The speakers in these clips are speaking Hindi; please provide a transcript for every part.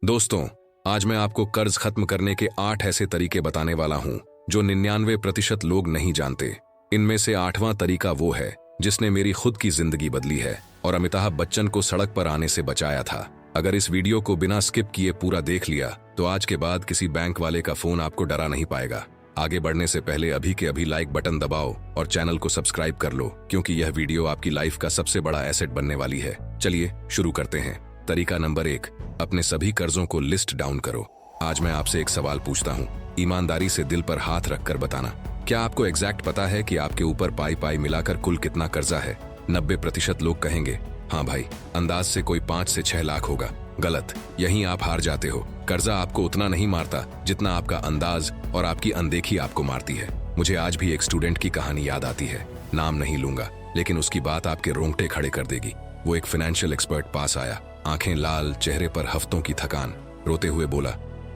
दोस्तों, आज मैं आपको कर्ज खत्म करने के 8 ऐसे तरीके बताने वाला हूं जो 99% लोग नहीं जानते। इनमें से 8वां तरीका वो है जिसने मेरी खुद की जिंदगी बदली है और अमिताभ बच्चन को सड़क पर आने से बचाया था। अगर इस वीडियो को बिना स्किप किए पूरा देख लिया तो आज के बाद किसी बैंक वाले का फोन आपको डरा नहीं पाएगा। आगे बढ़ने से पहले अभी के अभी लाइक बटन दबाओ और चैनल को सब्सक्राइब कर लो, क्योंकि यह वीडियो आपकी लाइफ का सबसे बड़ा एसेट बनने वाली है। चलिए शुरू करते हैं। तरीका नंबर 1, अपने सभी कर्जों को लिस्ट डाउन करो। आज मैं आपसे एक सवाल पूछता हूँ, ईमानदारी से दिल पर हाथ रखकर बताना। क्या आपको एग्जैक्ट पता है कि आपके ऊपर पाई मिलाकर कुल कितना कर्जा है? 90% लोग कहेंगे हाँ भाई, अंदाज से कोई 5 से 6 लाख होगा। गलत, यहीं आप हार जाते हो। कर्जा आपको उतना नहीं मारता जितना आपका अंदाज और आपकी अनदेखी आपको मारती है। मुझे आज भी एक स्टूडेंट की कहानी याद आती है। नाम नहीं लूंगा, लेकिन उसकी बात आपके रोंगटे खड़े कर देगी। वो एक फाइनेंशियल एक्सपर्ट पास आया, आंखें लाल, चेहरे पर हफ्तों की थकान। रोते हुए बोला,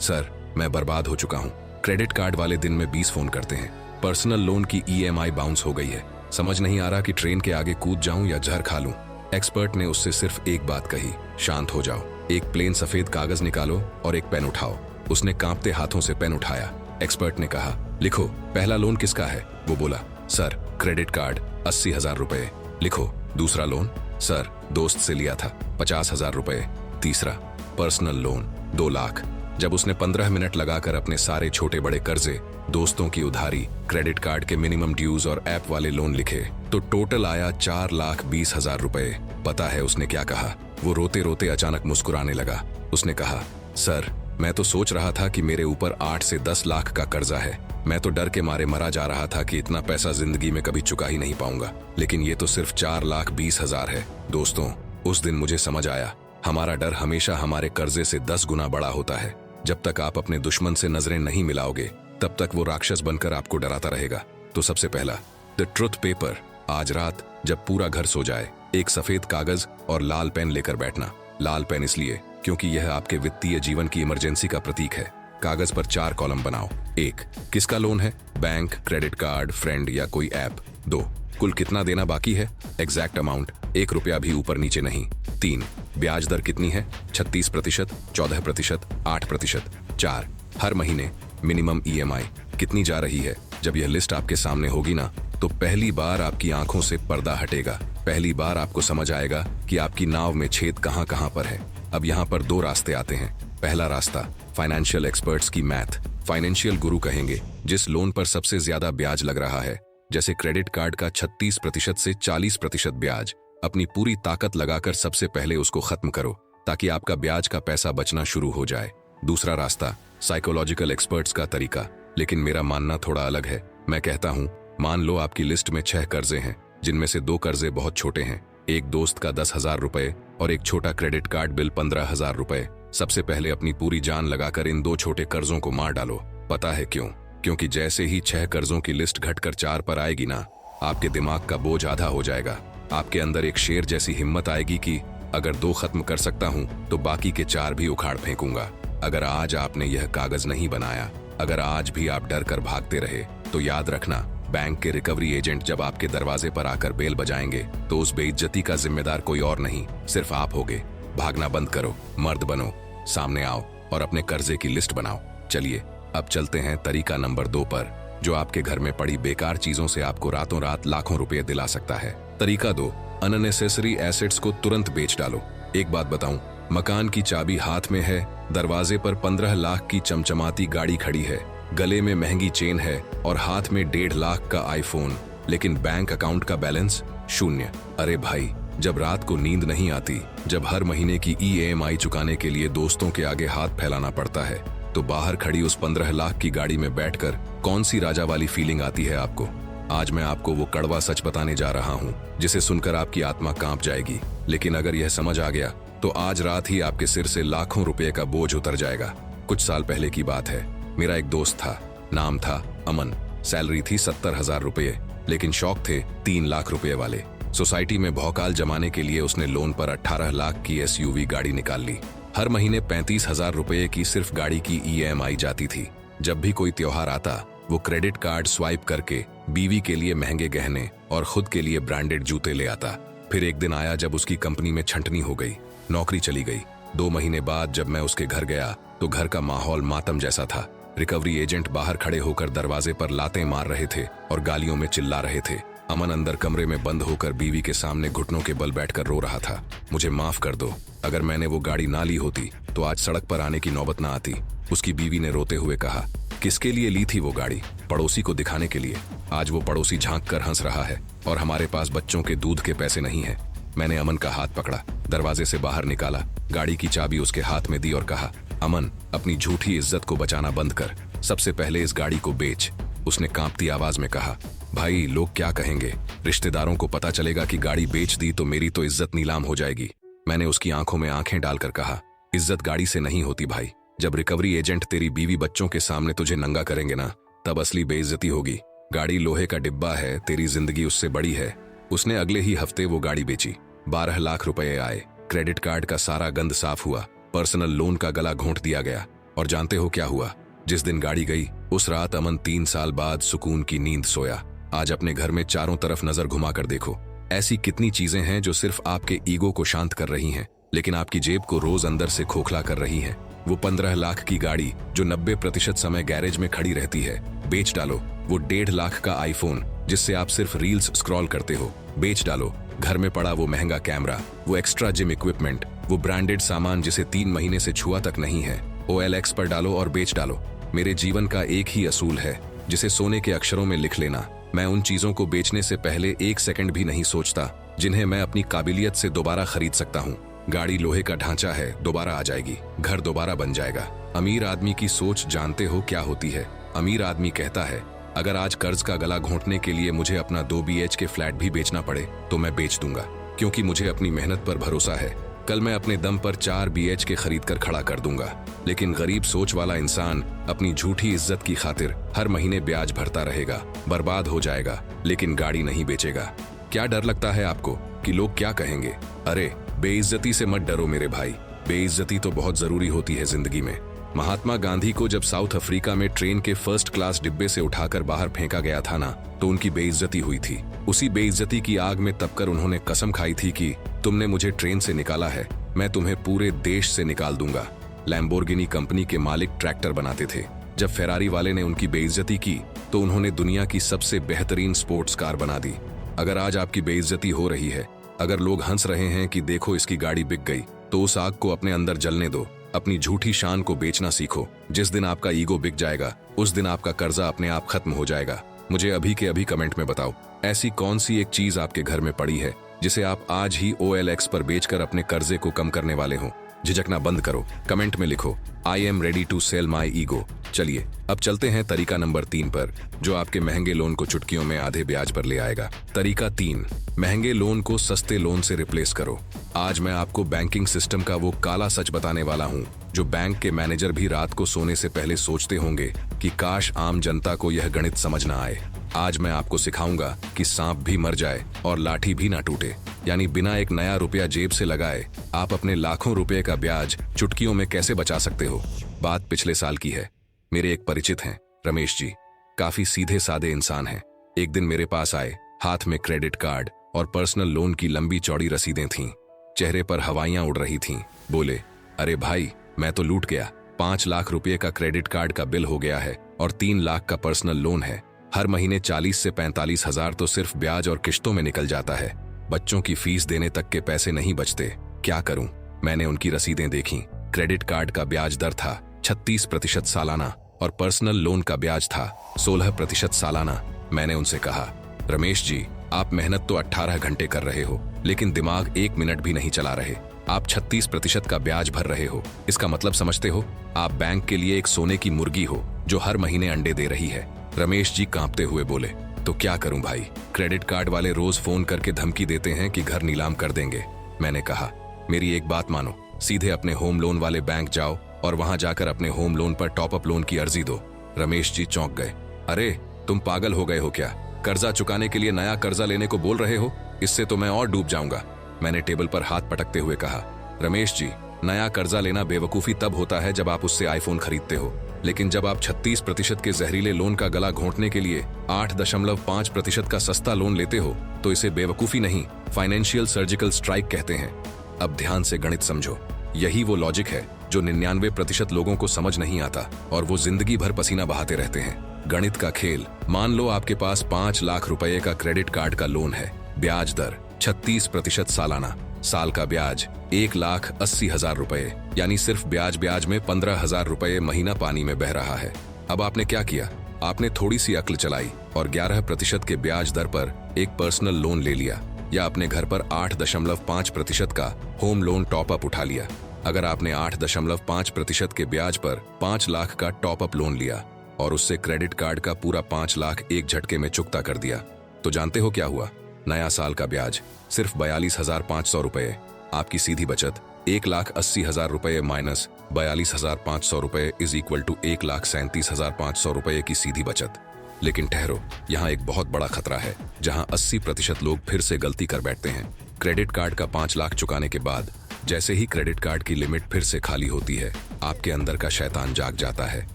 सर मैं बर्बाद हो चुका हूँ। क्रेडिट कार्ड वाले दिन में 20 फोन करते हैं। पर्सनल लोन की EMI बाउंस हो गई है। समझ नहीं आ रहा कि ट्रेन के आगे कूद जाऊं या जहर खा लूं। एक्सपर्ट ने उससे सिर्फ एक बात कही, शांत हो जाओ। एक प्लेन सफेद कागज निकालो और एक पेन उठाओ। उसने कांपते हाथों से पेन उठाया। एक्सपर्ट ने कहा, लिखो पहला लोन किसका है? वो बोला, सर क्रेडिट कार्ड 80,000 रुपए। लिखो दूसरा लोन? सर दोस्त से लिया था 50,000 रुपए। तीसरा पर्सनल लोन 2 लाख। जब उसने 15 मिनट लगाकर अपने सारे छोटे बड़े कर्जे, दोस्तों की उधारी, क्रेडिट कार्ड के मिनिमम ड्यूज और ऐप वाले लोन लिखे तो टोटल आया 4,20,000 रुपए। पता है उसने क्या कहा? वो रोते रोते अचानक मुस्कुराने लगा। उसने कहा, सर मैं तो सोच रहा था कि मेरे ऊपर 8 से 10 लाख का कर्जा है। मैं तो डर के मारे मरा जा रहा था कि इतना पैसा जिंदगी में कभी चुका ही नहीं पाऊंगा, लेकिन ये तो सिर्फ 4,20,000 है। दोस्तों, उस दिन मुझे समझ आया, हमारा डर हमेशा हमारे कर्जे से 10 गुना बड़ा होता है। जब तक आप अपने दुश्मन से नजरें नहीं मिलाओगे, तब तक वो राक्षस बनकर आपको डराता रहेगा। तो सबसे पहला, द ट्रुथ पेपर। आज रात जब पूरा घर सो जाए, एक सफेद कागज और लाल पेन लेकर बैठना। लाल पेन इसलिए क्योंकि यह आपके वित्तीय जीवन की इमरजेंसी का प्रतीक है। कागज पर 4 कॉलम बनाओ। 1, किसका लोन है? बैंक, क्रेडिट कार्ड, फ्रेंड या कोई ऐप। 2, कुल कितना देना बाकी है? एग्जैक्ट अमाउंट, 1 रुपया भी ऊपर नीचे नहीं। 3, ब्याज दर कितनी है? 36%, 14%, 8%। 4, हर महीने मिनिमम EMI कितनी जा रही है? जब यह लिस्ट आपके सामने होगी ना, तो पहली बार आपकी आंखों से पर्दा हटेगा। पहली बार आपको समझ आएगा कि आपकी नाव में छेद कहां कहां पर है। अब यहाँ पर 2 रास्ते आते हैं। पहला रास्ता, फाइनेंशियल एक्सपर्ट्स की मैथ। फाइनेंशियल गुरु कहेंगे, जिस लोन पर सबसे ज्यादा ब्याज लग रहा है, जैसे क्रेडिट कार्ड का 36% से 40% ब्याज, अपनी पूरी ताकत लगाकर सबसे पहले उसको खत्म करो, ताकि आपका ब्याज का पैसा बचना शुरू हो जाए। दूसरा रास्ता, साइकोलॉजिकल एक्सपर्ट्स का तरीका, लेकिन मेरा मानना थोड़ा अलग है। मैं कहता हूँ, मान लो आपकी लिस्ट में 6 कर्जे हैं, जिनमें से 2 कर्जे बहुत छोटे हैं। एक दोस्त का 10,000 रुपए और एक छोटा क्रेडिट कार्ड बिल 15,000 रुपए। सबसे पहले अपनी पूरी जान लगाकर इन 2 छोटे कर्जों को मार डालो। पता है क्यों? क्योंकि जैसे ही 6 कर्जों की लिस्ट घटकर 4 पर आएगी ना, आपके दिमाग का बोझ आधा हो जाएगा। आपके अंदर एक शेर जैसी हिम्मत आएगी कि अगर 2 खत्म कर सकता हूँ तो बाकी के 4 भी उखाड़ फेंकूंगा। अगर आज आपने यह कागज नहीं बनाया, अगर आज भी आप डर कर भागते रहे, तो याद रखना, बैंक के रिकवरी एजेंट जब आपके दरवाजे पर आकर बेल बजाएंगे तो उस बेइज्जती का जिम्मेदार कोई और नहीं, सिर्फ आप होगे। भागना बंद करो, मर्द बनो, सामने आओ और अपने कर्जे की लिस्ट बनाओ। चलिए अब चलते हैं तरीका नंबर 2 पर, जो आपके घर में पड़ी बेकार चीजों से आपको रातों रात लाखों रुपए दिला सकता है। तरीका 2, अननेसेसरी एसेट्स को तुरंत बेच डालो। एक बात बताऊं, मकान की चाबी हाथ में है, दरवाजे पर 15 लाख की चमचमाती गाड़ी खड़ी है, गले में महंगी चेन है और हाथ में 1.5 लाख का आईफोन, लेकिन बैंक अकाउंट का बैलेंस 0। अरे भाई, जब रात को नींद नहीं आती, जब हर महीने की EMI चुकाने के लिए दोस्तों के आगे हाथ फैलाना पड़ता है, तो बाहर खड़ी उस 15 लाख की गाड़ी में बैठकर कौन सी राजा वाली फीलिंग आती है आपको? आज मैं आपको वो कड़वा सच बताने जा रहा हूँ जिसे सुनकर आपकी आत्मा कांप जाएगी। लेकिन अगर यह समझ आ गया तो आज रात ही आपके सिर से लाखों रुपए का बोझ उतर जाएगा। कुछ साल पहले की बात है। मेरा एक दोस्त था, नाम था अमन। सैलरी थी 70,000 रुपये, लेकिन शौक थे 3 लाख रुपए वाले। सोसाइटी में भौकाल जमाने के लिए उसने लोन पर 18 लाख की SUV गाड़ी निकाल ली। हर महीने 35,000 रुपये की सिर्फ गाड़ी की EMI जाती थी। जब भी कोई त्योहार आता, वो क्रेडिट कार्ड स्वाइप करके बीवी के लिए महंगे गहने और खुद के लिए ब्रांडेड जूते ले आता। फिर एक दिन आया जब उसकी कंपनी में छंटनी हो गई, नौकरी चली गई, 2 महीने बाद जब मैं उसके घर गया तो घर का माहौल मातम जैसा था। रिकवरी एजेंट बाहर खड़े होकर दरवाजे पर लातें मार रहे थे और गालियों में चिल्ला रहे थे। अमन अंदर कमरे में बंद होकर बीवी के सामने घुटनों के बल बैठकर रो रहा था। मुझे माफ कर दो, अगर मैंने वो गाड़ी ना ली होती तो आज सड़क पर आने की नौबत ना आती। उसकी बीवी ने रोते हुए कहा, किसके लिए ली थी वो गाड़ी? पड़ोसी को दिखाने के लिए। आज वो पड़ोसी झांक कर हंस रहा है और हमारे पास बच्चों के दूध के पैसे नहीं है। मैंने अमन का हाथ पकड़ा, दरवाजे से बाहर निकाला, गाड़ी की चाबी उसके हाथ में दी और कहा, अमन, अपनी झूठी इज्जत को बचाना बंद कर, सबसे पहले इस गाड़ी को बेच। उसने कांपती आवाज में कहा, भाई लोग क्या कहेंगे? रिश्तेदारों को पता चलेगा कि गाड़ी बेच दी तो मेरी तो इज्जत नीलाम हो जाएगी। मैंने उसकी आंखों में आंखें डालकर कहा, इज्जत गाड़ी से नहीं होती भाई। जब रिकवरी एजेंट तेरी बीवी बच्चों के सामने तुझे नंगा करेंगे ना, तब असली बेइज्जती होगी। गाड़ी लोहे का डिब्बा है, तेरी जिंदगी उससे बड़ी है। उसने अगले ही हफ्ते वो गाड़ी बेची। 12 लाख रुपए आए। क्रेडिट कार्ड का सारा गंद साफ हुआ। पर्सनल लोन का गला घोंट दिया गया। और जानते हो क्या हुआ? जिस दिन गाड़ी गई उस रात अमन 3 साल बाद सुकून की नींद सोया। आज अपने घर में चारों तरफ नजर घुमाकर देखो, ऐसी कितनी चीजें हैं जो सिर्फ आपके ईगो को शांत कर रही हैं, लेकिन आपकी जेब को रोज अंदर से खोखला कर रही हैं। वो 15 लाख की गाड़ी जो 90% समय गैरेज में खड़ी रहती है, बेच डालो। वो 1.5 लाख का आईफोन जिससे आप सिर्फ रील्स स्क्रॉल करते हो, बेच डालो। घर में पड़ा वो महंगा कैमरा, वो एक्स्ट्रा जिम इक्विपमेंट, वो ब्रांडेड सामान जिसे 3 महीने से छुआ तक नहीं है, OLX पर डालो और बेच डालो। मेरे जीवन का एक ही असूल है जिसे सोने के अक्षरों में लिख लेना, मैं उन चीजों को बेचने से पहले 1 सेकंड भी नहीं सोचता जिन्हें मैं अपनी काबिलियत से दोबारा खरीद सकता हूँ। गाड़ी लोहे का ढांचा है, दोबारा आ जाएगी, घर दोबारा बन जाएगा। अमीर आदमी की सोच जानते हो क्या होती है? अमीर आदमी कहता है, अगर आज कर्ज का गला घोंटने के लिए मुझे अपना 2 BHK फ्लैट भी बेचना पड़े तो मैं बेच दूंगा, क्योंकि मुझे अपनी मेहनत पर भरोसा है। कल मैं अपने दम पर 4 BHK खरीद कर खड़ा कर दूंगा। लेकिन गरीब सोच वाला इंसान अपनी झूठी इज्जत की खातिर हर महीने ब्याज भरता रहेगा, बर्बाद हो जाएगा, लेकिन गाड़ी नहीं बेचेगा। क्या डर लगता है आपको कि लोग क्या कहेंगे? अरे बेइज्जती से मत डरो मेरे भाई, बेइज्जती तो बहुत जरूरी होती है जिंदगी में। महात्मा गांधी को जब साउथ अफ्रीका में ट्रेन के फर्स्ट क्लास डिब्बे से उठाकर बाहर फेंका गया था ना, तो उनकी बेइज्जती हुई थी। उसी बेइज्जती की आग में तपकर उन्होंने कसम खाई थी कि तुमने मुझे ट्रेन से निकाला है, मैं तुम्हें पूरे देश से निकाल दूंगा। लैम्बोर्गिनी कंपनी के मालिक ट्रैक्टर बनाते थे। जब फेरारी वाले ने उनकी बेइज्जती की तो उन्होंने दुनिया की सबसे बेहतरीन स्पोर्ट्स कार बना दी। अगर आज आपकी बेइज्जती हो रही है, अगर लोग हंस रहे हैं कि देखो इसकी गाड़ी बिक गई, तो उस आग को अपने अंदर जलने दो। अपनी झूठी शान को बेचना सीखो। जिस दिन आपका ईगो बिक जाएगा उस दिन आपका कर्जा अपने आप खत्म हो जाएगा। मुझे अभी के अभी कमेंट में बताओ, ऐसी कौन सी एक चीज आपके घर में पड़ी है जिसे आप आज ही OLX पर बेचकर अपने कर्जे को कम करने वाले हो? झिझकना बंद करो, कमेंट में लिखो, I am ready to sell my ego. चलिए अब चलते हैं तरीका नंबर 3 पर, जो आपके महंगे लोन को चुटकियों में आधे ब्याज पर ले आएगा। तरीका 3, महंगे लोन को सस्ते लोन से रिप्लेस करो। आज मैं आपको बैंकिंग सिस्टम का वो काला सच बताने वाला हूँ जो बैंक के मैनेजर भी रात को सोने से पहले सोचते होंगे कि काश आम जनता को यह गणित समझ ना आए। आज मैं आपको सिखाऊंगा कि सांप भी मर जाए और लाठी भी ना टूटे, यानी बिना एक नया रुपया जेब से लगाए आप अपने लाखों रुपए का ब्याज चुटकियों में कैसे बचा सकते हो। बात पिछले साल की है। मेरे एक परिचित हैं, रमेश जी, काफी सीधे सादे इंसान हैं। एक दिन मेरे पास आए, हाथ में क्रेडिट कार्ड और पर्सनल लोन की लंबी चौड़ी रसीदें थीं। चेहरे पर हवाइयां उड़ रही थीं। बोले, अरे भाई मैं तो लूट गया, 5 लाख रुपए का क्रेडिट कार्ड का बिल हो गया है और 3 लाख का पर्सनल लोन है। हर महीने 40 से 45 हजार तो सिर्फ ब्याज और किश्तों में निकल जाता है। बच्चों की फीस देने तक के पैसे नहीं बचते, क्या करूं? मैंने उनकी रसीदें देखी। क्रेडिट कार्ड का ब्याज दर था 36% सालाना और पर्सनल लोन का ब्याज था 16% सालाना। मैंने उनसे कहा, रमेश जी, आप मेहनत तो 18 घंटे कर रहे हो, लेकिन दिमाग 1 मिनट भी नहीं चला रहे। आप 36% का ब्याज भर रहे हो। इसका मतलब समझते हो? आप बैंक के लिए एक सोने की मुर्गी हो जो हर महीने अंडे दे रही है। रमेश जी कांपते हुए बोले, तो क्या करूं भाई? क्रेडिट कार्ड वाले रोज फोन करके धमकी देते हैं कि घर नीलाम कर देंगे। मैंने कहा, मेरी एक बात मानो, सीधे अपने होम लोन वाले बैंक जाओ और वहां जाकर अपने होम लोन पर टॉप अप लोन की अर्जी दो। रमेश जी चौंक गए। अरे तुम पागल हो गए हो क्या? कर्जा चुकाने के लिए नया कर्जा लेने को बोल रहे हो? इससे तो मैं और डूब जाऊंगा। मैंने टेबल पर हाथ पटकते हुए कहा, रमेश जी, नया कर्जा लेना बेवकूफी तब होता है जब आप उससे आईफोन खरीदते हो, लेकिन जब आप 36% के जहरीले लोन का गला घोंटने के लिए 8.5% का सस्ता लोन लेते हो तो इसे बेवकूफी नहीं, फाइनेंशियल सर्जिकल स्ट्राइक कहते हैं। अब ध्यान से गणित समझो। यही वो लॉजिक है जो 99% लोगों को समझ नहीं आता और वो जिंदगी भर पसीना बहाते रहते हैं। गणित का खेल। मान लो आपके पास 5 लाख रुपए का क्रेडिट कार्ड का लोन है। ब्याज दर 36% सालाना। साल का ब्याज 1,80,000 रुपए, यानी सिर्फ ब्याज में 15,000 रुपए महीना पानी में बह रहा है। अब आपने क्या किया? आपने थोड़ी सी अक्ल चलाई और 11% के ब्याज दर पर एक पर्सनल लोन ले लिया, या अपने घर पर 8.5% का होम लोन टॉपअप उठा लिया। अगर आपने 8.5% के ब्याज पर 5 लाख का टॉपअप लोन लिया और उससे क्रेडिट कार्ड का पूरा 5 लाख एक झटके में चुकता कर दिया, तो जानते हो क्या हुआ? नया साल का ब्याज सिर्फ 42,500 रुपए। आपकी सीधी बचत 1,80,000 रुपए माइनस 42,500 रुपए इज इक्वल टू 1,37,500 रुपए की सीधी बचत। लेकिन ठहरो, यहाँ एक बहुत बड़ा खतरा है, जहाँ 80% लोग फिर से गलती कर बैठते हैं। क्रेडिट कार्ड का 5 लाख चुकाने के बाद जैसे ही क्रेडिट कार्ड की लिमिट फिर से खाली होती है, आपके अंदर का शैतान जाग जाता है।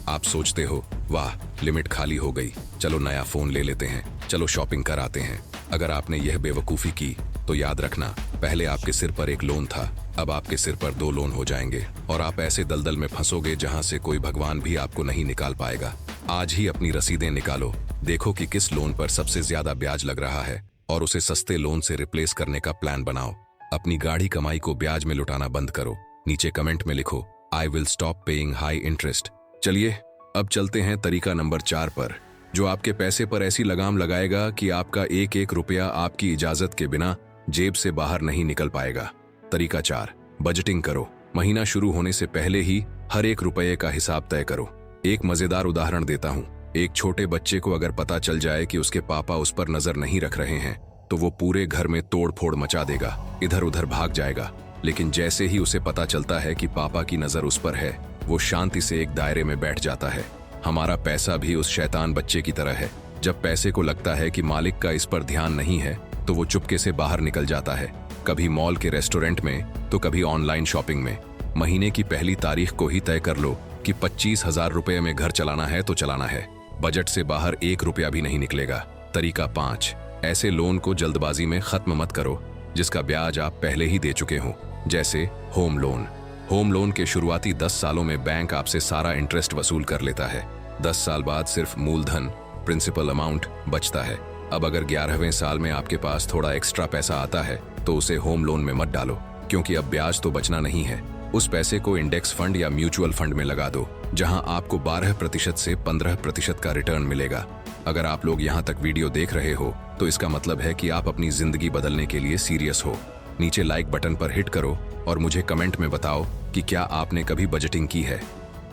आप सोचते हो, वाह लिमिट खाली हो गई, चलो नया फोन ले लेते हैं, चलो शॉपिंग कर आते हैं। अगर आपने यह बेवकूफ़ी की तो याद रखना, पहले आपके सिर पर एक लोन था, अब आपके सिर पर 2 लोन हो जाएंगे और आप ऐसे दलदल में फंसोगे जहां से कोई भगवान भी आपको नहीं निकाल पाएगा। आज ही अपनी रसीदें निकालो, देखो कि किस लोन पर सबसे ज्यादा ब्याज लग रहा है और उसे सस्ते लोन से रिप्लेस करने का प्लान बनाओ। अपनी गाढ़ी कमाई को ब्याज में लुटाना बंद करो। नीचे कमेंट में लिखो, I will stop paying high interest. चलिए अब चलते हैं तरीका नंबर 4 पर, जो आपके पैसे पर ऐसी लगाम लगाएगा कि आपका एक एक रुपया आपकी इजाजत के बिना जेब से बाहर नहीं निकल पाएगा। तरीका 4, बजटिंग करो। महीना शुरू होने से पहले ही हर एक रुपये का हिसाब तय करो। एक मजेदार उदाहरण देता हूँ। एक छोटे बच्चे को अगर पता चल जाए कि उसके पापा उस पर नजर नहीं रख रहे हैं, तो वो पूरे घर में तोड़ फोड़ मचा देगा, इधर उधर भाग जाएगा। लेकिन जैसे ही उसे पता चलता है कि पापा की नजर उस पर है, वो शांति से एक दायरे में बैठ जाता है। हमारा पैसा भी उस शैतान बच्चे की तरह है। जब पैसे को लगता है कि मालिक का इस पर ध्यान नहीं है, तो वो चुपके से बाहर निकल जाता है, कभी मॉल के रेस्टोरेंट में तो कभी ऑनलाइन शॉपिंग में। महीने की पहली तारीख को ही तय कर लो कि 25,000 रुपए में घर चलाना है तो चलाना है। बजट से बाहर 1 रुपया भी नहीं निकलेगा। तरीका 5, ऐसे लोन को जल्दबाजी में खत्म मत करो जिसका ब्याज आप पहले ही दे चुके हो। जैसे होम लोन। होम लोन के शुरुआती 10 सालों में बैंक आपसे सारा इंटरेस्ट वसूल कर लेता है। 10 साल बाद सिर्फ मूलधन, प्रिंसिपल अमाउंट बचता है। अब अगर 11वें साल में आपके पास थोड़ा एक्स्ट्रा पैसा आता है तो उसे होम लोन में मत डालो, क्योंकि अब ब्याज तो बचना नहीं है। उस पैसे को इंडेक्स फंड या म्यूचुअल फंड में लगा दो, जहां आपको 12% से 15% का रिटर्न मिलेगा। अगर आप लोग यहां तक वीडियो देख रहे हो तो इसका मतलब है कि आप अपनी जिंदगी बदलने के लिए सीरियस हो। नीचे लाइक बटन पर हिट करो और मुझे कमेंट में बताओ कि क्या आपने कभी बजटिंग की है।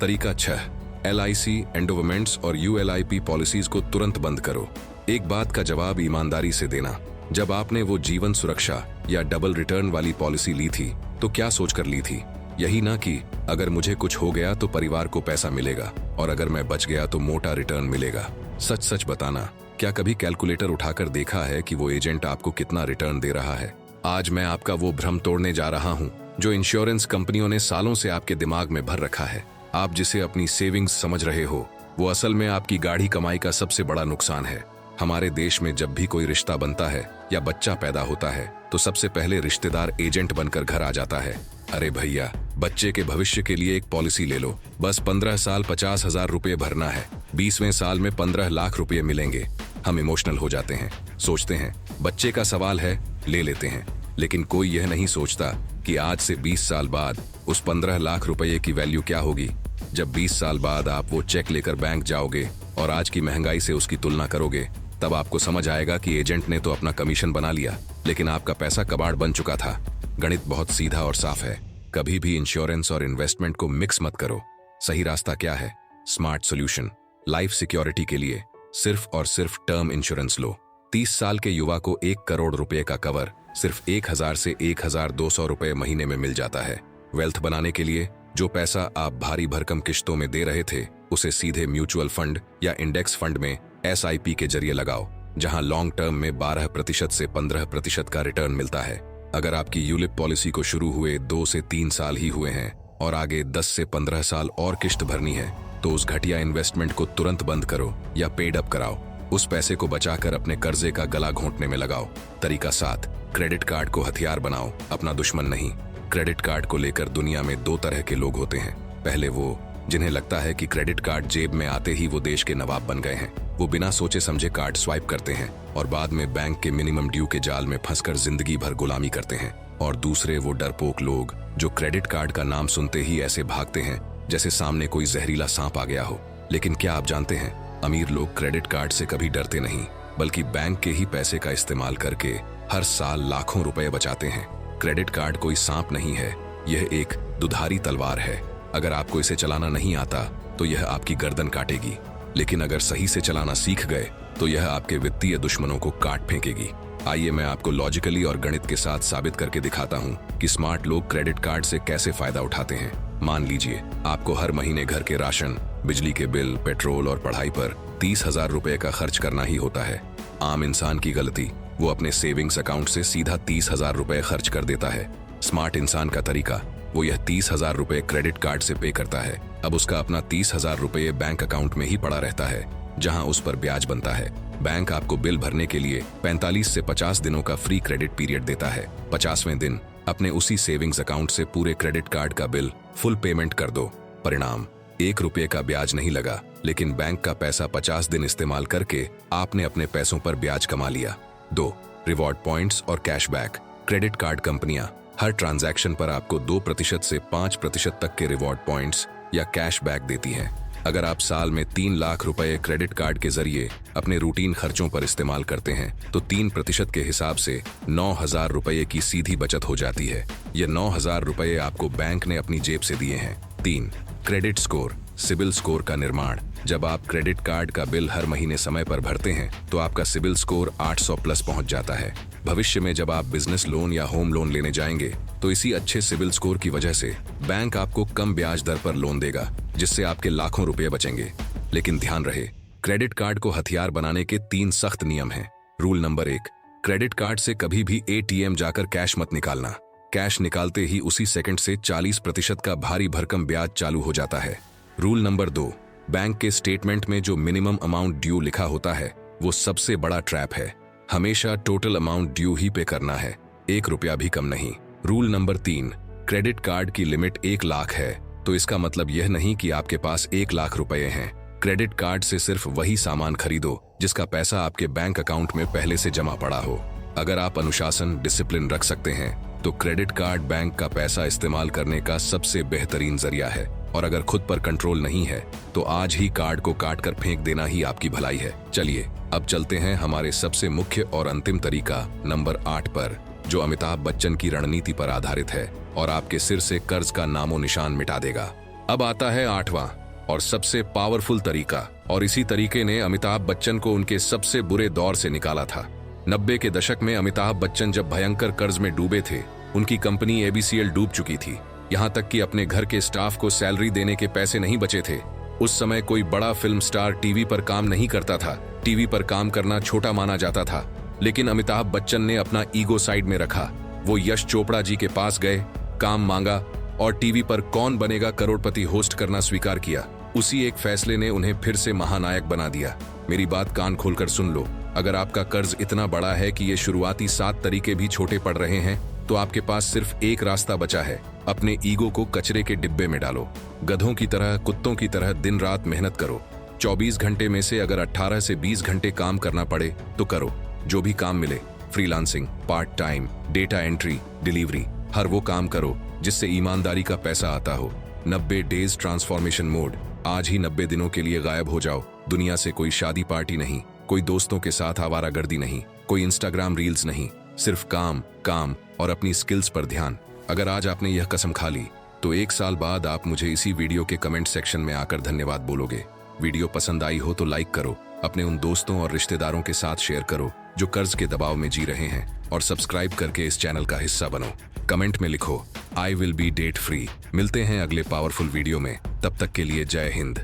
तरीका 6, LIC, एंडोवमेंट्स और ULIP पॉलिसीज को तुरंत बंद करो। एक बात का जवाब ईमानदारी से देना, जब आपने वो जीवन सुरक्षा या डबल रिटर्न वाली पॉलिसी ली थी तो क्या सोचकर ली थी? यही ना कि अगर मुझे कुछ हो गया तो परिवार को पैसा मिलेगा और अगर मैं बच गया तो मोटा रिटर्न मिलेगा। सच सच बताना, क्या कभी कैलकुलेटर उठाकर देखा है कि वो एजेंट आपको कितना रिटर्न दे रहा है? आज मैं आपका वो भ्रम तोड़ने जा रहा हूँ जो इंश्योरेंस कंपनियों ने सालों से आपके दिमाग में भर रखा है। आप जिसे अपनी सेविंग्स समझ रहे हो, वो असल में आपकी गाढ़ी कमाई का सबसे बड़ा नुकसान है। हमारे देश में जब भी कोई रिश्ता बनता है या बच्चा पैदा होता है तो सबसे पहले रिश्तेदार एजेंट बनकर घर आ जाता है। अरे भैया, बच्चे के भविष्य के लिए एक पॉलिसी ले लो, बस 15 साल 50,000 रुपये भरना है, 20वें साल में 15 लाख रुपये मिलेंगे। हम इमोशनल हो जाते हैं, सोचते हैं बच्चे का सवाल है, ले लेते हैं। लेकिन कोई यह नहीं सोचता कि आज से 20 साल बाद उस 15 लाख रुपये की वैल्यू क्या होगी। जब 20 साल बाद आप वो चेक लेकर बैंक जाओगे और आज की महंगाई से उसकी तुलना करोगे, तब आपको समझ आएगा कि एजेंट ने तो अपना कमीशन बना लिया, लेकिन आपका पैसा कबाड़ बन चुका था। गणित बहुत सीधा और साफ है। कभी भी इंश्योरेंस और इन्वेस्टमेंट को मिक्स मत करो। सही रास्ता क्या है? Smart solution. लाइफ सिक्योरिटी के लिए सिर्फ और सिर्फ टर्म इंश्योरेंस लो। 30 साल के युवा को 1 करोड़ रुपए का कवर सिर्फ 1,000 से 1,200 रुपए महीने में मिल जाता है। वेल्थ बनाने के लिए जो पैसा आप भारी भरकम किश्तों में दे रहे थे, उसे सीधे म्यूचुअल फंड या इंडेक्स फंड में SIP के जरिए लगाओ, जहां लॉन्ग टर्म में 12% से 15% का रिटर्न मिलता है। अगर आपकी यूलिप पॉलिसी को शुरू हुए 2 से 3 साल ही हुए हैं और आगे 10 से 15 साल और किश्त भरनी है, तो उस घटिया इन्वेस्टमेंट को तुरंत बंद करो या पेड अप कराओ। उस पैसे को बचाकर अपने कर्जे का गला घोंटने में लगाओ। तरीका 7, क्रेडिट कार्ड को हथियार बनाओ, अपना दुश्मन नहीं। क्रेडिट कार्ड को लेकर दुनिया में दो तरह के लोग होते हैं। पहले वो जिन्हें लगता है कि क्रेडिट कार्ड जेब में आते ही वो देश के नवाब बन गए हैं। वो बिना सोचे समझे कार्ड स्वाइप करते हैं और बाद में बैंक के मिनिमम ड्यू के जाल में फंसकर जिंदगी भर गुलामी करते हैं। और दूसरे वो डरपोक लोग जो क्रेडिट कार्ड का नाम सुनते ही ऐसे भागते हैं जैसे सामने कोई जहरीला सांप आ गया हो। लेकिन क्या आप जानते हैं, अमीर लोग क्रेडिट कार्ड से कभी डरते नहीं, बल्कि बैंक के ही पैसे का इस्तेमाल करके हर साल लाखों रुपए बचाते हैं। क्रेडिट कार्ड कोई सांप नहीं है, यह एक दुधारी तलवार है। अगर आपको इसे चलाना नहीं आता तो यह आपकी गर्दन काटेगी, लेकिन अगर सही से चलाना सीख गए तो यह आपके वित्तीय दुश्मनों को काट फेंकेगी। आइए मैं आपको लॉजिकली और गणित के साथ साबित करके दिखाता हूँ कि स्मार्ट लोग क्रेडिट कार्ड से कैसे फायदा उठाते हैं। मान लीजिए आपको हर महीने घर के राशन, बिजली के बिल, पेट्रोल और पढ़ाई पर 30,000 रुपए का खर्च करना ही होता है। आम इंसान की गलती, वो अपने सेविंग्स अकाउंट से सीधा 30,000 रुपए खर्च कर देता है। स्मार्ट इंसान का तरीका, वो यह 30,000 रुपए क्रेडिट कार्ड से पे करता है। अब उसका अपना 30,000 रुपए बैंक अकाउंट में ही पड़ा रहता है, जहां उस पर ब्याज बनता है। बैंक आपको बिल भरने के लिए 45 से 50 दिनों का फ्री क्रेडिट पीरियड देता है। 50वें दिन अपने उसी सेविंग्स अकाउंट से पूरे क्रेडिट कार्ड का बिल फुल पेमेंट कर दो। परिणाम, 1 रुपये का ब्याज नहीं लगा, लेकिन बैंक का पैसा 50 दिन इस्तेमाल करके आपने अपने पैसों पर ब्याज कमा लिया। 2. रिवॉर्ड पॉइंट्स और कैशबैक। क्रेडिट कार्ड कंपनियां हर ट्रांजैक्शन पर आपको 2% से 5% तक के रिवॉर्ड पॉइंट्स या कैशबैक देती हैं। अगर आप साल में 3 लाख रुपए क्रेडिट कार्ड के जरिए अपने रूटीन खर्चों पर इस्तेमाल करते हैं तो 3% के हिसाब से 9,000 रुपए की सीधी बचत हो जाती है। ये 9,000 रुपए आपको बैंक ने अपनी जेब से दिए हैं। 3. क्रेडिट स्कोर, सिबिल स्कोर का निर्माण। जब आप क्रेडिट कार्ड का बिल हर महीने समय पर भरते हैं तो आपका सिबिल स्कोर 800 प्लस पहुंच जाता है। भविष्य में जब आप बिजनेस लोन या होम लोन लेने जाएंगे तो इसी अच्छे सिबिल स्कोर की वजह से बैंक आपको कम ब्याज दर पर लोन देगा, जिससे आपके लाखों रुपए बचेंगे। लेकिन ध्यान रहे, क्रेडिट कार्ड को हथियार बनाने के 3 सख्त नियम हैं। रूल नंबर 1, क्रेडिट कार्ड से कभी भी ATM जाकर कैश मत निकालना। कैश निकालते ही उसी सेकंड से 40% का भारी भरकम ब्याज चालू हो जाता है। रूल नंबर 2, बैंक के स्टेटमेंट में जो मिनिमम अमाउंट ड्यू लिखा होता है वो सबसे बड़ा ट्रैप है। हमेशा टोटल अमाउंट ड्यू ही पे करना है, 1 रुपया भी कम नहीं। रूल नंबर 3, क्रेडिट कार्ड की लिमिट 1 लाख है तो इसका मतलब यह नहीं कि आपके पास 1 लाख रुपए हैं। क्रेडिट कार्ड से सिर्फ वही सामान खरीदो जिसका पैसा आपके बैंक अकाउंट में पहले से जमा पड़ा हो। अगर आप अनुशासन, डिसिप्लिन रख सकते हैं तो क्रेडिट कार्ड बैंक का पैसा इस्तेमाल करने का सबसे बेहतरीन जरिया है। और अगर खुद पर कंट्रोल नहीं है तो आज ही कार्ड को काट कर फेंक देना ही आपकी भलाई है। चलिए अब चलते हैं हमारे सबसे मुख्य और अंतिम तरीका नंबर 8 पर, जो अमिताभ बच्चन की रणनीति पर आधारित है और आपके सिर से कर्ज का नामो निशान मिटा देगा। अब आता है 8वां और सबसे पावरफुल तरीका, और इसी तरीके ने अमिताभ बच्चन को उनके सबसे बुरे दौर से निकाला था। 90 के दशक में अमिताभ बच्चन जब भयंकर कर्ज में डूबे थे, उनकी कंपनी ABCL डूब चुकी थी। यहाँ तक कि अपने घर के स्टाफ को सैलरी देने के पैसे नहीं बचे थे। उस समय कोई बड़ा फिल्म स्टार टीवी पर काम नहीं करता था। टीवी पर काम करना छोटा माना जाता था। लेकिन अमिताभ बच्चन ने अपना ईगो साइड में रखा। वो यश चोपड़ा जी के पास गए, काम मांगा और टीवी पर कौन बनेगा करोड़पति होस्ट करना स्वीकार किया। उसी एक फैसले ने उन्हें फिर से महानायक बना दिया। मेरी बात कान खोलकर सुन लो, अगर आपका कर्ज इतना बड़ा है कि ये शुरुआती 7 तरीके भी छोटे पड़ रहे हैं तो आपके पास सिर्फ एक रास्ता बचा है। अपने ईगो को कचरे के डिब्बे में डालो। गधों की तरह, कुत्तों की तरह दिन रात मेहनत करो। 24 घंटे में से अगर 18 से 20 घंटे काम करना पड़े तो करो। जो भी काम मिले, freelancing, part time, data entry, delivery, हर वो काम करो जिससे ईमानदारी का पैसा आता हो। 90 डेज ट्रांसफॉर्मेशन मोड। आज ही 90 दिनों के लिए गायब हो जाओ। दुनिया से कोई शादी पार्टी नहीं, कोई दोस्तों के साथ आवारागर्दी नहीं, कोई इंस्टाग्राम रील्स नहीं, सिर्फ काम, काम और अपनी स्किल्स पर ध्यान। अगर आज आपने यह कसम खा ली तो 1 साल बाद आप मुझे इसी वीडियो के कमेंट सेक्शन में आकर धन्यवाद बोलोगे। वीडियो पसंद आई हो तो लाइक करो, अपने उन दोस्तों और रिश्तेदारों के साथ शेयर करो जो कर्ज के दबाव में जी रहे हैं, और सब्सक्राइब करके इस चैनल का हिस्सा बनो। कमेंट में लिखो, I will be debt free. मिलते हैं अगले पावरफुल वीडियो में, तब तक के लिए जय हिंद।